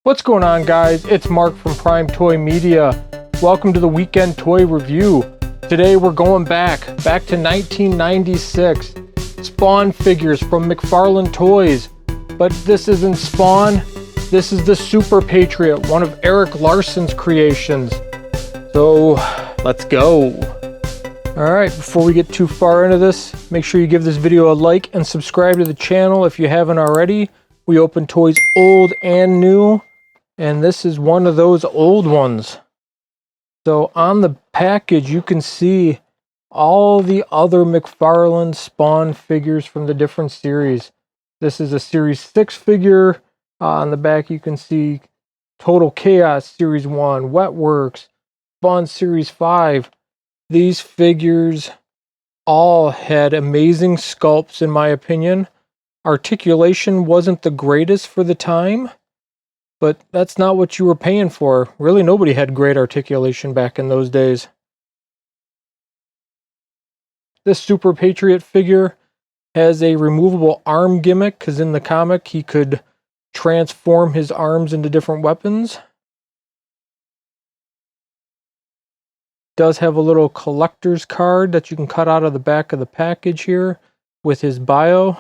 What's going on, guys? It's Mark from Prime Toy Media. Welcome to the weekend toy review. Today we're going back to 1996. Spawn figures from McFarlane Toys. But this isn't Spawn, this is the Super Patriot, one of Erik Larsen's creations. So, let's go. Alright, before we get too far into this, make sure you give this video a like and subscribe to the channel if you haven't already. We open toys old and new, and this is one of those old ones. So on the package you can see all the other McFarlane Spawn figures from the different series. This is a Series 6 figure. On the back you can see Total Chaos Series 1, Wetworks, Spawn Series 5. These figures all had amazing sculpts in my opinion. Articulation wasn't the greatest for the time, but that's not what you were paying for. Really, nobody had great articulation back in those days. This Super Patriot figure has a removable arm gimmick, because in the comic he could transform his arms into different weapons. Does have a little collector's card that you can cut out of the back of the package here with his bio.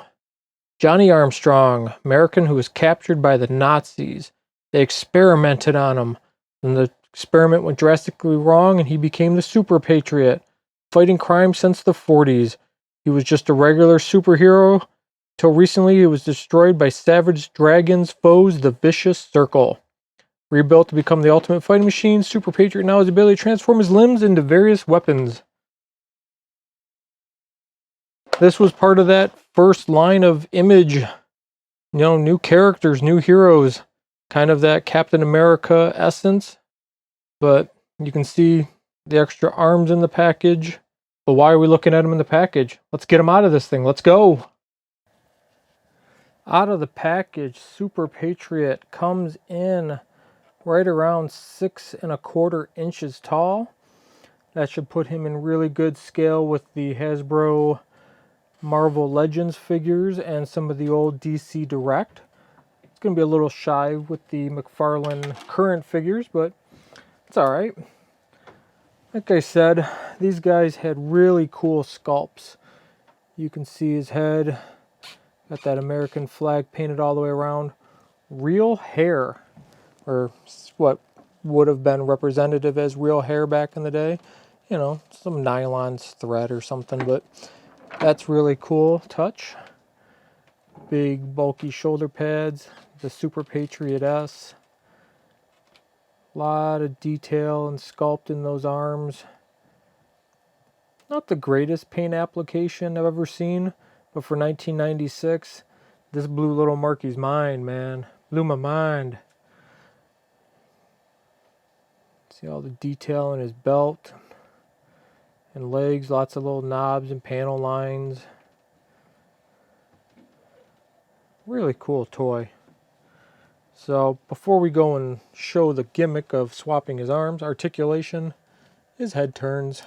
Johnny Armstrong, American who was captured by the Nazis. They experimented on him, and the experiment went drastically wrong, and he became the Super Patriot, fighting crime since the 40s. He was just a regular superhero till recently he was destroyed by savage dragons foes, the Vicious Circle. Rebuilt to become the ultimate fighting machine, Super Patriot now has the ability to transform his limbs into various weapons. This was part of that first line of Image, new characters, new heroes, kind of that Captain America essence. But you can see the extra arms in the package. But why are we looking at them in the package? Let's get them out of this thing. Let's go. Out of the package, Super Patriot comes in right around 6¼ inches tall. That should put him in really good scale with the Hasbro Marvel Legends figures and some of the old DC Direct. It's going to be a little shy with the McFarlane current figures, but it's alright. Like I said, these guys had really cool sculpts. You can see his head, got that American flag painted all the way around. Real hair, or what would have been representative as real hair back in the day. Some nylon thread or something, but that's really cool touch. Big bulky shoulder pads, the Super Patriot S. A lot of detail and sculpt in those arms. Not the greatest paint application I've ever seen, but for 1996, this blew little Marky's mind, man. Blew my mind. See all the detail in his belt and legs, lots of little knobs and panel lines. Really cool toy. So before we go and show the gimmick of swapping his arms, articulation, his head turns,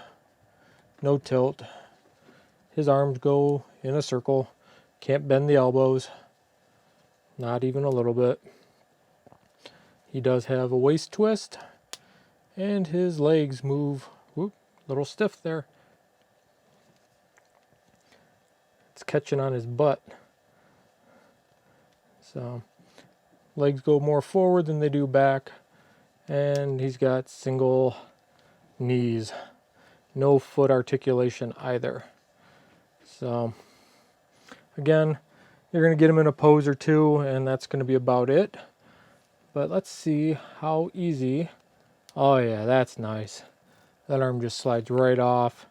no tilt. His arms go in a circle, can't bend the elbows, not even a little bit. He does have a waist twist, and his legs move, whoop, a little stiff there. It's catching on his butt. So legs go more forward than they do back, and he's got single knees. No foot articulation either. So again, you're going to get him in a pose or two, and that's going to be about it. But let's see how easy. Oh yeah, that's nice. That arm just slides right off.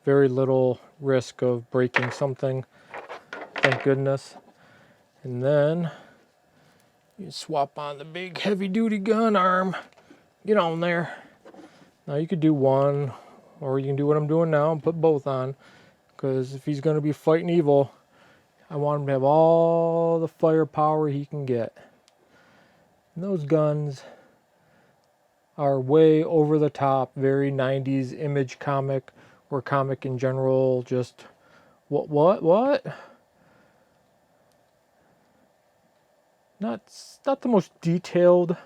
Very little risk of breaking something. Thank goodness. And then you swap on the big heavy duty gun arm. Get on there. Now you could do one, or you can do what I'm doing now and put both on. Because if he's going to be fighting evil, I want him to have all the firepower he can get. And those guns are way over the top, very 90s Image comic, or comic in general, just what? not the most detailed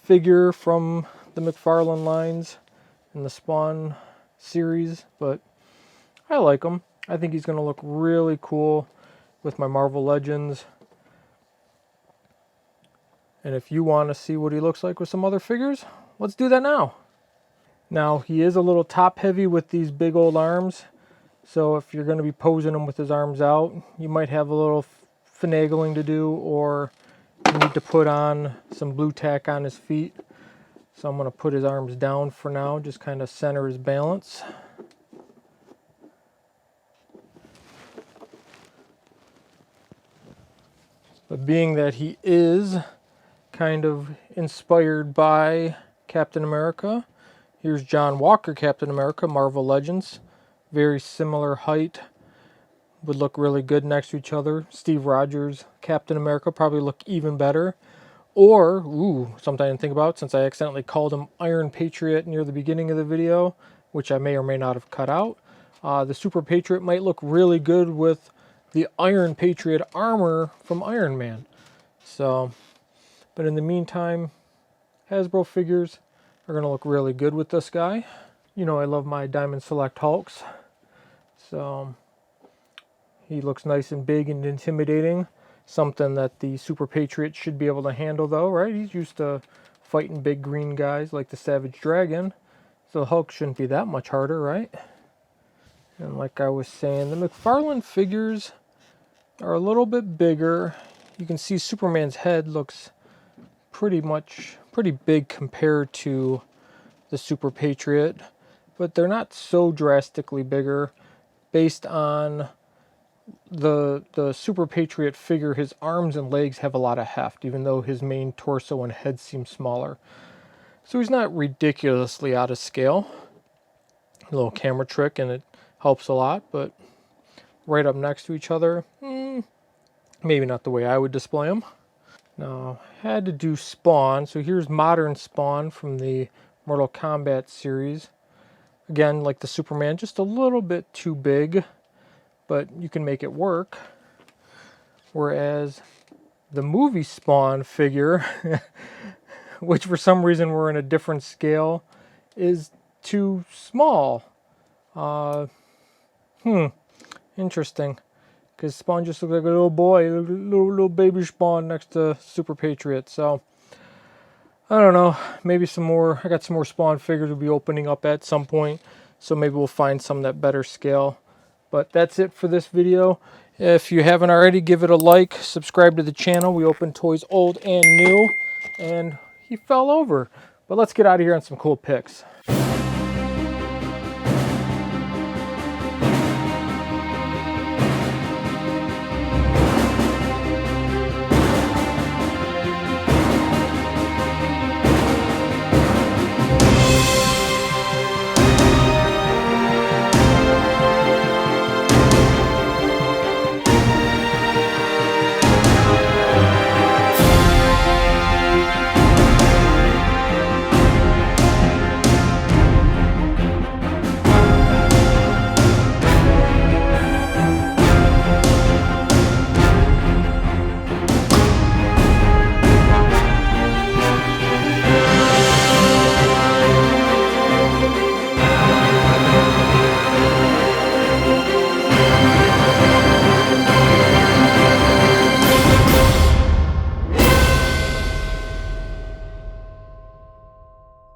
figure from the McFarlane lines in the Spawn series, but I like him. I think he's going to look really cool with my Marvel Legends. And if you want to see what he looks like with some other figures, let's do that now. Now, he is a little top heavy with these big old arms. So if you're going to be posing him with his arms out, you might have a little finagling to do, or you need to put on some blue tack on his feet. So I'm going to put his arms down for now, just kind of center his balance. But being that he is kind of inspired by Captain America, here's John Walker Captain America, Marvel Legends. Very similar height. Would look really good next to each other. Steve Rogers Captain America probably look even better. Or, ooh, something I didn't think about, since I accidentally called him Iron Patriot near the beginning of the video, which I may or may not have cut out. The Super Patriot might look really good with the Iron Patriot armor from Iron Man. So, but in the meantime, Hasbro figures are going to look really good with this guy. You know I love my Diamond Select Hulks. So, he looks nice and big and intimidating. Something that the Super Patriot should be able to handle though, right? He's used to fighting big green guys like the Savage Dragon. So Hulk shouldn't be that much harder, right? And like I was saying, the McFarlane figures are a little bit bigger. You can see Superman's head looks pretty big compared to the Super Patriot, but they're not so drastically bigger based on the Super Patriot figure. His arms and legs have a lot of heft, even though his main torso and head seem smaller. So he's not ridiculously out of scale. A little camera trick, and it helps a lot, but right up next to each other, maybe not the way I would display them. Now, had to do Spawn, so here's modern Spawn from the Mortal Kombat series. Again, like the Superman, just a little bit too big, but you can make it work. Whereas the movie Spawn figure, which for some reason we're in a different scale, is too small. Interesting. Because Spawn just looks like a little boy, little baby Spawn next to Super Patriot. So, I don't know. Maybe some more. I got some more Spawn figures we'll be opening up at some point. So maybe we'll find some that better scale. But that's it for this video. If you haven't already, give it a like. Subscribe to the channel. We open toys old and new. And he fell over. But let's get out of here on some cool pics.